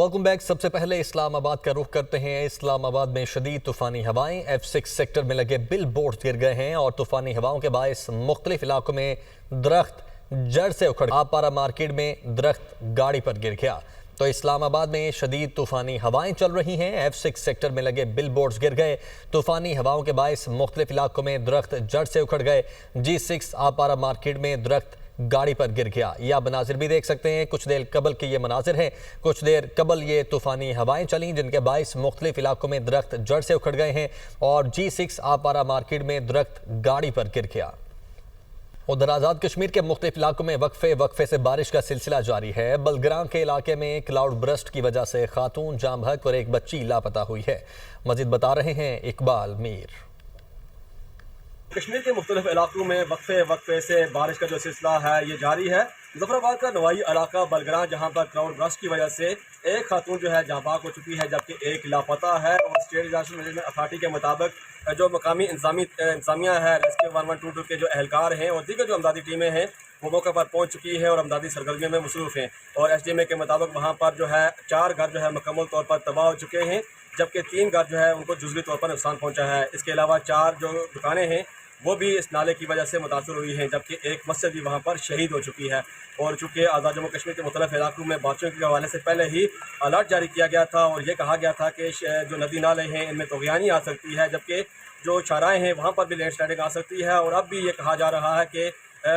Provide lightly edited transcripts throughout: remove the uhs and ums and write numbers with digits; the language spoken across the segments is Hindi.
Welcome back. सबसे पहले इस्लामाबाद का रुख करते हैं। इस्लामाबाद में शदीद तूफानी हवाएं, F6 सेक्टर में लगे बिल बोर्ड गिर गए हैं और तूफानी हवाओं के बायस मुख्तलिफ इलाकों में दरख्त जड़ से उखड़ आपारा मार्केट में दरख्त गाड़ी पर गिर गया। तो इस्लामाबाद में शदीद तूफानी हवाएं चल रही हैं। F6 सेक्टर में लगे बिल बोर्ड गिर गए। तूफानी हवाओं के बायस मुख्तलिफ इलाकों में दरख्त जड़ से उखड़ गए। G6 आपारा मार्केट में दरख्त गाड़ी पर गिर गया। यह आप मनाजिर भी देख सकते हैं। कुछ देर कबल के ये मनाजिर हैं। कुछ देर कबल ये तूफानी हवाएं चली जिनके बायस मुख्तलिफ इलाकों में दरख्त जड़ से उखड़ गए हैं और G6 आपारा मार्केट में दरख्त गाड़ी पर गिर गया। उधर आज़ाद कश्मीर के मुख्तलिफ इलाकों में वक्फे से बारिश का सिलसिला जारी है। बलग्राम के इलाके में क्लाउड बर्स्ट की वजह से खातून जाम हक और एक बच्ची लापता हुई है। मजीद बता रहे हैं इकबाल मीर। कश्मीर के मुख्तलिफ इलाकों में वक्फे से बारिश का जो सिलसिला है ये जारी है। मुजफ्फराबाद का नवाई इलाका बलग्राम जहाँ पर क्लाउड बर्स्ट की वजह से एक खातून जो है जहाँ पाक हो चुकी है जबकि एक लापता है। और स्टेट डिजास्टर मैनेजमेंट अथॉरिटी के मुताबिक जो मकामी इंतजामिया है, रेस्क्यू 1122 के जो एहलकार हैं और दीगर जो अमदादी टीमें हैं वो मौके पर पहुँच चुकी है और अमदादी सरगर्मियों में मसरूफ़ हैं। और SDMA के मुताबिक वहाँ पर जो है 4 घर जो है मुकम्मल तौर पर तबाह हो चुके हैं जबकि 3 घर जो है उनको जुज़वी तौर पर नुकसान पहुँचा है। इसके अलावा 4 जो दुकानें हैं वो भी इस नाले की वजह से मुतासर हुई हैं जबकि एक मस्जिद भी वहाँ पर शहीद हो चुकी है। और चूँकि आज़ाद जम्मू कश्मीर के मुख्तलिफ इलाकों में बारिशों के हवाले से पहले ही अलर्ट जारी किया गया था और ये कहा गया था कि जो नदी नाले हैं इनमें तूफ़ानी आ सकती है जबकि जो चाराएँ हैं वहाँ पर भी लैंड स्लाइडिंग आ सकती है। और अब भी ये कहा जा रहा है कि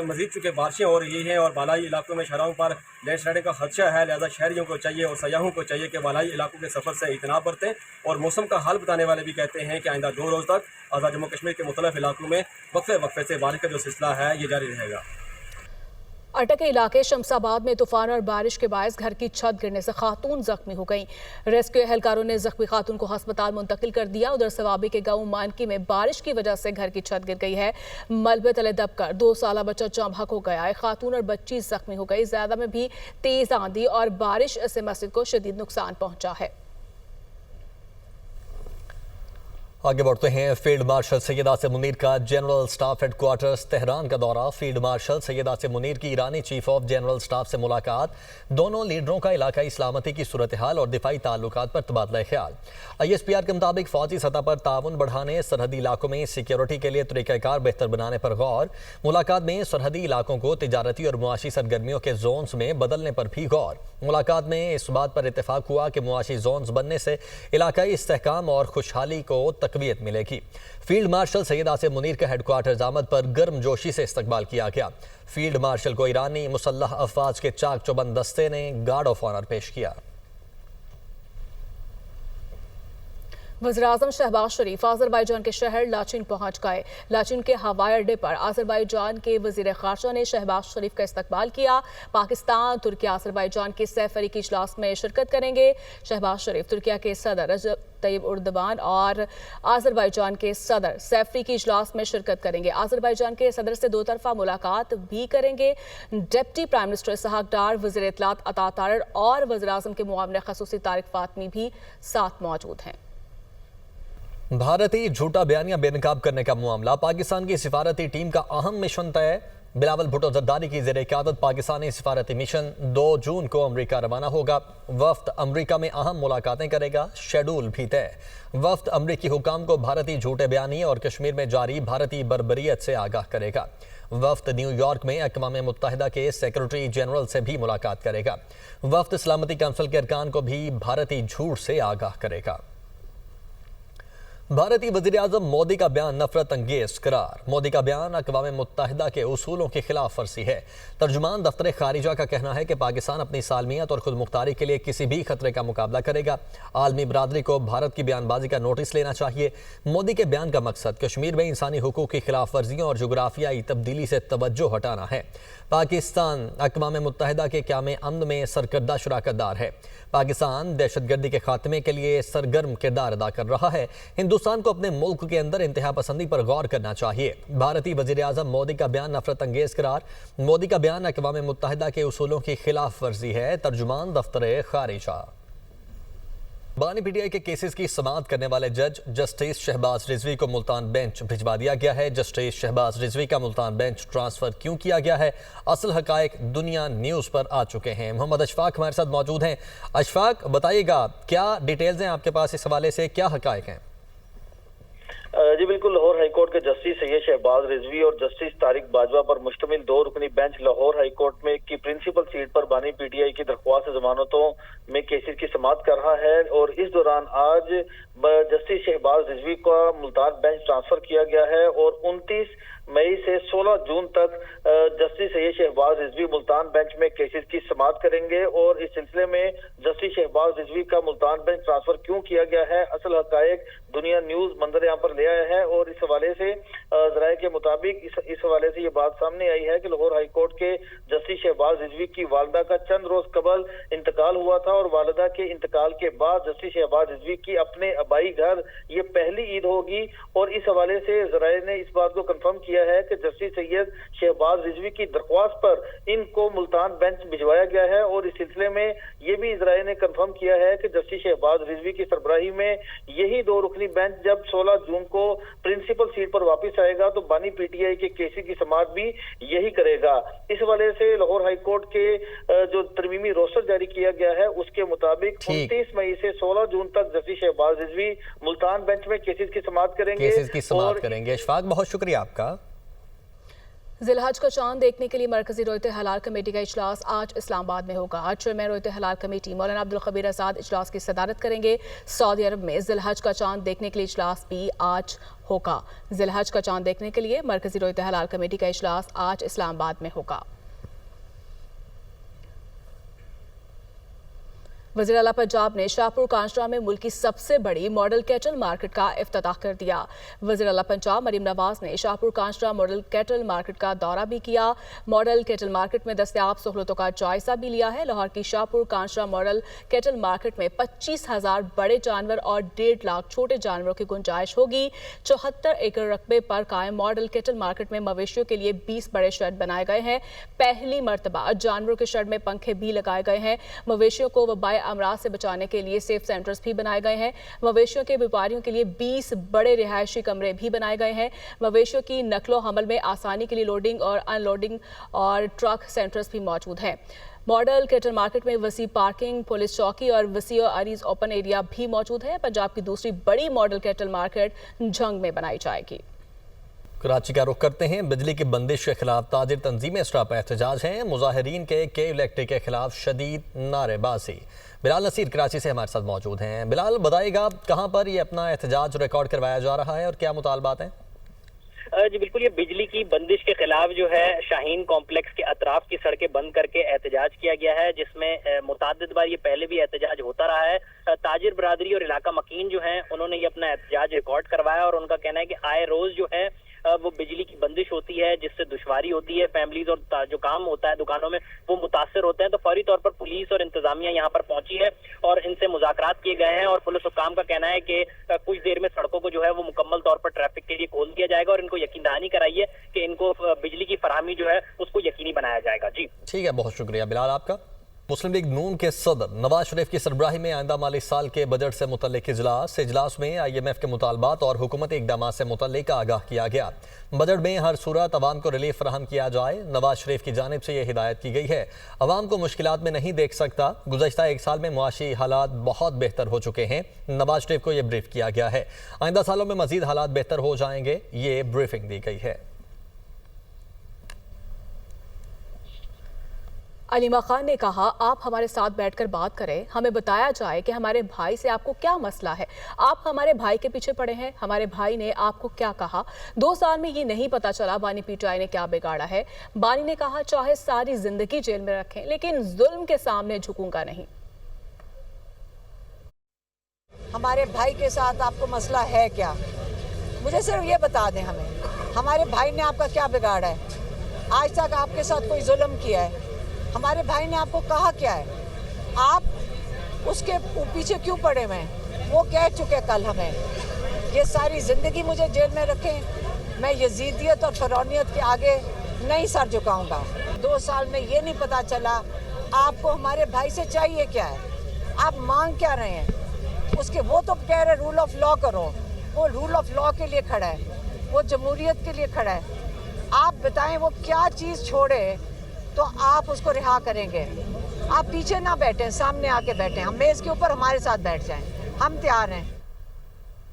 मज़ीद चूँकि बारिशें हो रही हैं और बालाई इलाकों में शहरों पर लैंड स्लाइडिंग का खदशा है, लिहाजा शहरियों को चाहिए और सयाहों को चाहिए कि बालाई इलाकों के सफ़र से इजतनाब बरतें। और मौसम का हाल बताने वाले भी कहते हैं कि आइंदा 2 रोज़ तक आज़ाद जम्मू कश्मीर के मुख्तलिफ इलाकों में वक्फे से बारिश का जो सिलसिला है ये जारी रहेगा। अटक के इलाके शमसाबाद में तूफान और बारिश के बायस घर की छत गिरने से खातून जख्मी हो गई। रेस्क्यू एहलकारों ने जख्मी खातून को अस्पताल मुंतकिल कर दिया। उधर सवाबी के गांव मानकी में बारिश की वजह से घर की छत गिर गई है। मलबे तले दबकर 2 साला बच्चा जामहक हो गया है। खातून और बच्ची जख्मी हो गई। ज़्यादा में भी तेज आंधी और बारिश से मस्जिद को शदीद नुकसान पहुंचा है। आगे बढ़ते हैं। फील्ड मार्शल सैयद आसिम मुनीर का जनरल स्टाफ हेडक्वार्टर्स तेहरान का दौरा। फील्ड मार्शल सैयद आसिम मुनीर की ईरानी चीफ ऑफ जनरल स्टाफ से मुलाकात। दोनों लीडरों का इलाकाई सलामती की सूरत हाल और दिफाई ताल्लुकात पर तबादला ख्याल। ISPR के मुताबिक फौजी सतह पर ताउन बढ़ाने, सरहदी इलाकों में सिक्योरिटी के लिए तरीक़ाकार बेहतर बनाने पर गौर। मुलाकात में सरहदी इलाकों को तिजारती और मुआशी सरगर्मियों के जोन्स में बदलने पर भी गौर। मुलाकात में इस बात पर इत्तेफाक हुआ कि मुआशी जोन्स बनने से इलाकाई इस्तेहकाम और खुशहाली को तकवीत मिलेगी। फील्ड मार्शल सैयद आसिम मुनीर का हेडक्वार्टर्स आमद पर गर्मजोशी से इस्तकबाल किया गया। फील्ड मार्शल को ईरानी मुसल्लह अफवाज के चाक चौबंद दस्ते ने गार्ड ऑफ ऑनर पेश किया। वज़ीर-ए-आज़म शहबाज शरीफ आज़रबाईजान के शहर लाचिन पहुंच गए। लाचिन के हवाई अड्डे पर आज़रबाईजान के वज़ीर ख़ारजा ने शहबाज शरीफ का इस्तकबाल किया। पाकिस्तान तुर्किया आज़रबाईजान के सैफरी इजलास में शिरकत करेंगे। शहबाज शरीफ तुर्किया के सदर रजब तैयब उर्दवान और आज़रबाईजान के सदर सैफरी की इजलास में शिरकत करेंगे। आज़रबाईजान के सदर से 2 तरफा मुलाकात भी करेंगे। डिप्टी प्राइम मिनिस्टर इसहाक डार, वज़ीर इत्तलात अता तारर और वज़ीर-ए-आज़म के मुआविन ख़ुसूसी तारिक फातमी भी साथ मौजूद हैं। भारतीय झूठा बयानिया बेनकाब करने का मामला। पाकिस्तान की सिफारती टीम का अहम मिशन तय। बिलावल भुट्टो जरदारी की ज़ेरे क़यादत पाकिस्तानी सिफारती मिशन 2 जून को अमरीका रवाना होगा। वफ्द अमरीका में अहम मुलाकातें करेगा। शेड्यूल भी तय। वफ्द अमरीकी हुकाम को भारतीय झूठे बयानी और कश्मीर में जारी भारतीय बर्बरियत से आगाह करेगा। वफ्द न्यूयॉर्क में अक़वाम मुत्तहिदा के सेक्रेटरी जनरल से भी मुलाकात करेगा। वफ्द सलामती काउंसिल के अरकान को भी भारतीय झूठ से आगाह करेगा। भारतीय वज़ीर-ए-आज़म मोदी का बयान नफरत अंगेज करार। मोदी का बयान अक़वाम मुत्तहिदा के उसूलों की खिलाफ वर्जी है। तर्जुमान दफ्तर खारिजा का कहना है कि पाकिस्तान अपनी सालमियत और खुद मुख्तारी के लिए किसी भी खतरे का मुकाबला करेगा। आलमी बरादरी को भारत की बयानबाजी का नोटिस लेना चाहिए। मोदी के बयान का मकसद कश्मीर में इंसानी हुकूक की खिलाफ वर्जियों और जोग्राफियाई तब्दीली से तवज्जो हटाना है। पाकिस्तान अक़वाम मुत्तहिदा के क़याम अमन में सरकर्दा शराकतदार है। पाकिस्तान दहशतगर्दी के खात्मे के लिए सरगर्म किरदार अदा कर रहा है। हिंदुस्तान को अपने मुल्क के अंदर इंतहा पसंदी पर गौर करना चाहिए। भारतीय वज़ीर-ए-आज़म मोदी का बयान नफरत अंगेज करार। मोदी का बयान अक़वाम मुत्तहिदा के उसूलों की खिलाफ वर्जी है। तर्जुमान दफ्तर खारिजा। बानी पीटीआई के केसेस की समाअत करने वाले जज जस्टिस शहबाज रिजवी को मुल्तान बेंच भिजवा दिया गया है। जस्टिस शहबाज रिजवी का मुल्तान बेंच ट्रांसफर क्यों किया गया है, असल हकायक दुनिया न्यूज़ पर आ चुके हैं। मोहम्मद अशफाक हमारे साथ मौजूद हैं। अशफाक, बताइएगा क्या डिटेल्स हैं आपके पास इस हवाले से, क्या हकायक हैं? जी बिल्कुल, लाहौर हाईकोर्ट के जस्टिस सैयद शहबाज रिजवी और जस्टिस तारिक बाजवा पर मुश्तमिल 2 रुकनी बेंच लाहौर हाईकोर्ट में की प्रिंसिपल सीट पर बानी पीटीआई की दरख्वास्त जमानतों में केसेस की समाअत कर रहा है और इस दौरान आज जस्टिस शहबाज रिजवी का मुल्तान बेंच ट्रांसफर किया गया है और 29 मई से 16 जून तक जस्टिस सैयद शहबाज रिजवी मुल्तान बेंच में केसेस की समाअत करेंगे। और इस सिलसिले में जस्टिस शहबाज रिजवी का मुल्तान बेंच ट्रांसफर क्यों किया गया है, असल हकायक दुनिया न्यूज़ मंजर यहाँ पर ले आया है। और इस हवाले से जराये के मुताबिक इस हवाले से ये बात सामने आई है कि लाहौर हाईकोर्ट के जस्टिस शहबाज रिजवी की वालदा का चंद रोज कबल इंतकाल हुआ था और वालदा के इंतकाल के बाद जस्टिस शहबाज रिजवी की अपने आबाई घर ये पहली ईद होगी। और इस हवाले से जराये ने इस बात को कंफर्म किया है कि जस्टिस सैयद शहबाज रिजवी की दरख्वास्त पर इनको मुल्तान बेंच भिजवाया गया है। और इस सिलसिले में ये भी जराये ने कंफर्म किया है कि जस्टिस शहबाज रिजवी की सरबराही में यही 2 रुकनी बेंच जब 16 जून को प्रिंसिपल सीट पर वापस आएगा तो बानी पीटीआई के केसी की समाअत भी यही करेगा। इस वजह से लाहौर हाईकोर्ट के जो तरमीमी रोस्टर जारी किया गया है उसके मुताबिक 29 मई से 16 जून तक जस्टिस शहबाज रिजवी मुल्तान बेंच में केसेस की समाअत करेंगे। अशफाक, बहुत शुक्रिया आपका। जिलहज का चांद देखने के लिए मरकजी रोयत हलाल कमेटी का इजलास आज इस्लामाबाद में होगा। आज चेयरमैन रोयत हलाल कमेटी मौलाना अब्दुल खबीर आजाद इजलास की सदारत करेंगे। सऊदी अरब में जिलहज का चांद देखने के लिए इजलास भी आज होगा। जिलहज का चांद देखने के लिए मरकजी रोयत हलाल कमेटी का इजलास आज इस्लामाबाद में होगा। वज़ीर आला पंजाब ने शाहपुर कांशरा में मुल्क की सबसे बड़ी मॉडल कैटल मार्केट का इफ्तिताह कर दिया। वज़ीर आला पंजाब मरीम नवाज ने शाहपुर कांशरा मॉडल कैटल मार्केट का दौरा भी किया। मॉडल कैटल मार्केट में दस्तयाब सहूलतों का जायजा भी लिया है। लाहौर की शाहपुर कांशरा मॉडल कैटल मार्केट में 25,000 बड़े जानवर और 1.5 लाख छोटे जानवरों की गुंजाइश होगी। 74 एकड़ रकबे पर कायम मॉडल कैटल मार्केट में मवेशियों के लिए 20 बड़े शेड बनाए गए हैं। पहली मरतबा जानवरों के शेड में पंखे भी लगाए गए हैं। मवेशियों को वबाई अमराज से बचाने के लिए सेफ सेंटर्स भी बनाए गए हैं। मवेशियों के व्यापारियों के लिए 20 बड़े रिहायशी कमरे भी बनाए गए हैं। मवेशियों की नकलो हमल में आसानी के लिए लोडिंग और अनलोडिंग और ट्रक सेंटर्स भी मौजूद हैं। मॉडल कैटल मार्केट में वसी पार्किंग, पुलिस चौकी और वसी और अरीज ओपन एरिया भी मौजूद है। पंजाब की दूसरी बड़ी मॉडल कैटल मार्केट झंग में बनाई जाएगी। कराची का रुख करते हैं। बिजली की बंदिश के खिलाफ ताजिर तंजीमें स्टॉप एहतजाज हैं। मुजाहिरीन के इलेक्ट्रिक के खिलाफ शदीद नारेबाजी। बिलाल नसीर कराची से हमारे साथ मौजूद हैं। बिलाल, बताइएगा कहां पर ये अपना एहतजाज रिकॉर्ड करवाया जा रहा है और क्या मुतालबात हैं? जी बिल्कुल, ये बिजली की बंदिश के खिलाफ जो है शाहीन कॉम्प्लेक्स के अतराफ की सड़कें बंद करके एहतजाज किया गया है, जिसमें मुतअद्दिद बार ये पहले भी एहतजाज होता रहा है। ताजिर बरादरी और इलाका मकीन जो है उन्होंने ये अपना एहतजाज रिकॉर्ड करवाया और उनका कहना है कि आए रोज जो है वो बिजली की बंदिश होती है, जिससे दुश्वारी होती है फैमिलीज और जो काम होता है दुकानों में वो मुतासर होते हैं। तो फौरी तौर पर पुलिस और इंतजामिया यहाँ पर पहुंची है और इनसे मुज़ाकरात किए गए हैं और पुलिस हुक्काम का कहना है कि कुछ देर में सड़कों को जो है वो मुकम्मल तौर पर ट्रैफिक के लिए खोल दिया जाएगा और इनको यकीन दहानी कराई है कि इनको बिजली की फराहमी जो है उसको यकीनी बनाया जाएगा। जी ठीक है, बहुत शुक्रिया बिलाल आपका। मुस्लिम लीग नून के सदर नवाज शरीफ की सरबराही में आइंदा माली साल के बजट से मुतल्लिक इजलास में IMF के मुतालबात और हुकूमती इक़दामात से मुतल्लिक आगाह किया गया। बजट में हर सूरत अवाम को रिलीफ फराहम किया जाए। नवाज शरीफ की जानिब से यह हिदायत की गई है। अवाम को मुश्किलात में नहीं देख सकता। गुज़श्ता 1 साल में मुआशी हालात बहुत बेहतर हो चुके हैं। नवाज शरीफ को यह ब्रीफ किया गया है। आइंदा सालों में मजीद हालात बेहतर हो जाएंगे, ये ब्रीफिंग दी गई है। अलीमा खान ने कहा, आप हमारे साथ बैठकर बात करें, हमें बताया जाए कि हमारे भाई से आपको क्या मसला है। आप हमारे भाई के पीछे पड़े हैं। हमारे भाई ने आपको क्या कहा? 2 साल में ये नहीं पता चला बानी पीटीआई ने क्या बिगाड़ा है। बानी ने कहा, चाहे सारी जिंदगी जेल में रखें लेकिन जुल्म के सामने झुकूंगा नहीं। हमारे भाई के साथ आपको मसला है क्या? मुझे सिर्फ ये बता दें हमें, हमारे भाई ने आपका क्या बिगाड़ा है? आज तक आपके साथ कोई जुल्म किया है? हमारे भाई ने आपको कहा क्या है? आप उसके पीछे क्यों पड़े हुए हैं? वो कह चुके कल हमें, ये सारी ज़िंदगी मुझे जेल में रखें, मैं यजीदियत और फ़िरौनियत के आगे नहीं सर झुकाऊंगा। 2 साल में ये नहीं पता चला आपको हमारे भाई से चाहिए क्या है, आप मांग क्या रहे हैं? उसके वो तो कह रहे रूल ऑफ लॉ करो, वो रूल ऑफ लॉ के लिए खड़ा है, वो जमहूरियत के लिए खड़ा है। आप बताएं वो क्या चीज़ छोड़े तो आप उसको रिहा करेंगे? आप पीछे ना बैठें, सामने आके बैठें, हम मेज़ के ऊपर हमारे साथ बैठ जाएं, हम तैयार हैं।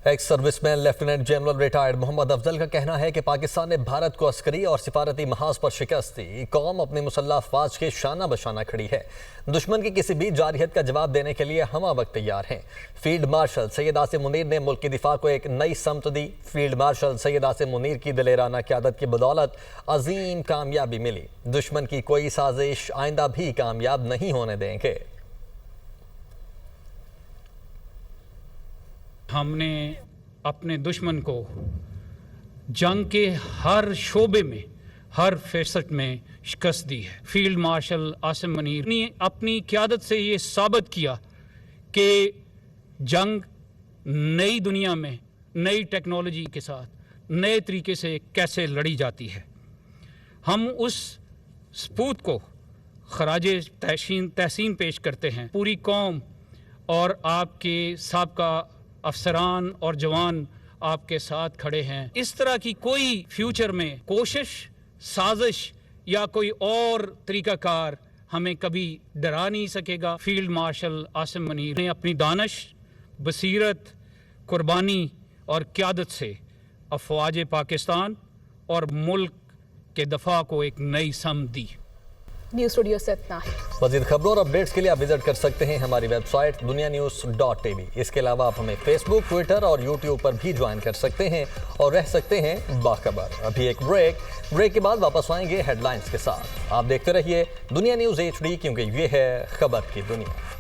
Ex serviceman lieutenant general retired Mohammad Afzal का कहना है कि पाकिस्तान ने भारत को अस्करी और सिफारती महाज पर शिकस्त दी। कौम अपनी मुसल्लह अफवाज के शाना बशाना खड़ी है। दुश्मन की किसी भी जारहियत का जवाब देने के लिए हम वक्त तैयार हैं। फील्ड मार्शल सैयद आसिम मुनीर ने मुल्क की दिफा को एक नई समत दी। फील्ड मार्शल सैयद आसिम मुनीर की दिलेराना क़यादत की बदौलत अजीम कामयाबी मिली। दुश्मन की कोई साजिश आइंदा भी कामयाब नहीं होने देंगे। हमने अपने दुश्मन को जंग के हर शोबे में, हर फैसट में शिकस्त दी है। फील्ड मार्शल आसिम मुनीर ने अपनी क़यादत से ये साबित किया कि जंग नई दुनिया में नई टेक्नोलॉजी के साथ नए तरीके से कैसे लड़ी जाती है। हम उस सपूत को खराजे तहसीन पेश करते हैं। पूरी कौम और आपके साबका अफसरान और जवान आपके साथ खड़े हैं। इस तरह की कोई फ्यूचर में कोशिश, साजिश या कोई और तरीकाकार हमें कभी डरा नहीं सकेगा। फील्ड मार्शल आसिम मुनीर ने अपनी दानिश, बसीरत, कुर्बानी और क़यादत से अफवाज पाकिस्तान और मुल्क के दफा को एक नई समत दी। न्यूज़ स्टूडियो से इतना ही। मज़ीद खबरों और अपडेट्स के लिए आप विजिट कर सकते हैं हमारी वेबसाइट dunianews.tv। इसके अलावा आप हमें फेसबुक, ट्विटर और यूट्यूब पर भी ज्वाइन कर सकते हैं और रह सकते हैं बाखबर। अभी एक ब्रेक के बाद वापस आएंगे हेडलाइंस के साथ। आप देखते रहिए दुनिया न्यूज़ HD, क्योंकि ये है खबर की दुनिया।